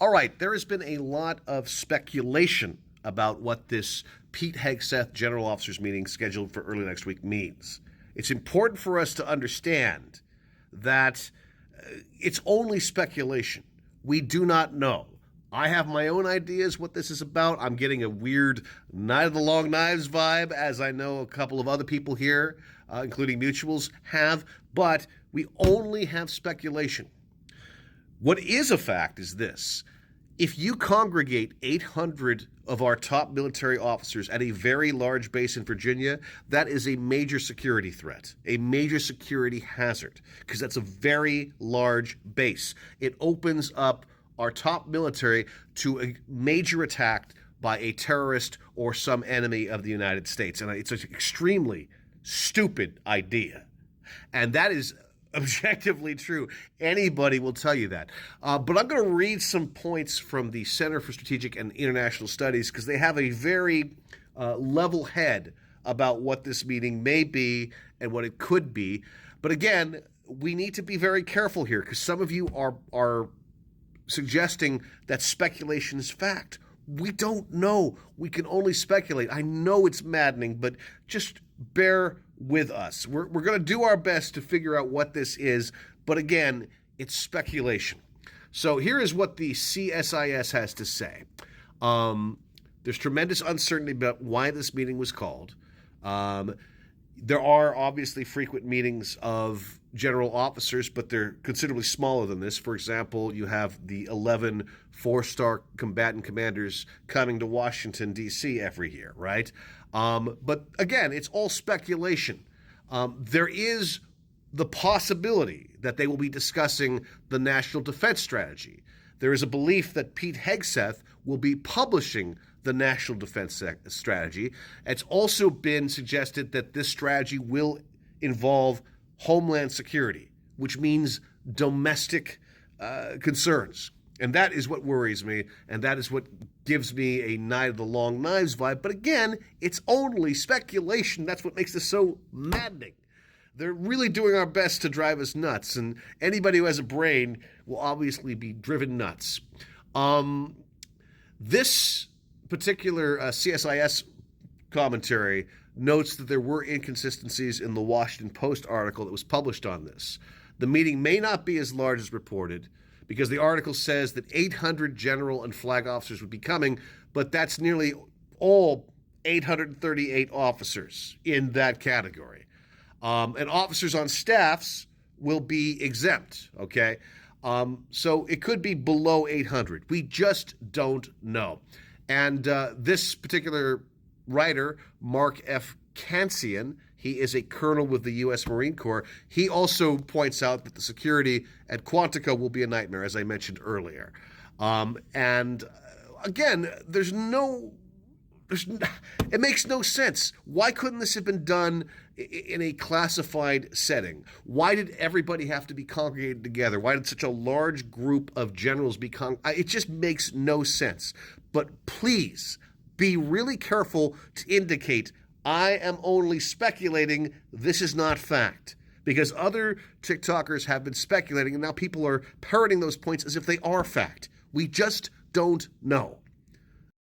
All right, there has been a lot of speculation about what this Pete Hegseth General Officers meeting scheduled for early next week means. It's important for us to understand that it's only speculation. We do not know. I have my own ideas what this is about. I'm getting a weird Night of the Long Knives vibe, as I know a couple of other people here, including mutuals, have, but we only have speculation. What is a fact is this. If you congregate 800 of our top military officers at a very large base in Virginia, that is a major security threat, a major security hazard, because that's a very large base. It opens up our top military to a major attack by a terrorist or some enemy of the United States. And it's an extremely stupid idea. And that is objectively true. Anybody will tell you that. But I'm going to read some points from the Center for Strategic and International Studies because they have a very level head about what this meeting may be and what it could be. But again, we need to be very careful here because some of you are suggesting that speculation is fact. We don't know. We can only speculate. I know it's maddening, but just bear with us. We're going to do our best to figure out what this is, but again, it's speculation. So here is what the CSIS has to say. There's tremendous uncertainty about why this meeting was called. There are obviously frequent meetings of general officers, but they're considerably smaller than this. For example, you have the 11 four-star combatant commanders coming to Washington, D.C. every year, right? But again, it's all speculation. There is the possibility that they will be discussing the national defense strategy. There is a belief that Pete Hegseth will be publishing the national defense strategy. It's also been suggested that this strategy will involve homeland security, which means domestic concerns. And that is what worries me, and that is what gives me a Night of the Long Knives vibe. But again, it's only speculation. That's what makes this so maddening. They're really doing our best to drive us nuts, and anybody who has a brain will obviously be driven nuts. This particular CSIS commentary notes that there were inconsistencies in the Washington Post article that was published on this. The meeting may not be as large as reported because the article says that 800 general and flag officers would be coming, but that's nearly all 838 officers in that category. And officers on staffs will be exempt, okay? So it could be below 800. We just don't know. And this particular writer, Mark F. Kansian, he is a colonel with the U.S. Marine Corps. He also points out that the security at Quantico will be a nightmare, as I mentioned earlier. And again, it makes no sense. Why couldn't this have been done in a classified setting? Why did everybody have to be congregated together? Why did such a large group of generals be it just makes no sense. But please be really careful to indicate I am only speculating. This is not fact. Because other TikTokers have been speculating, and now people are parroting those points as if they are fact. We just don't know.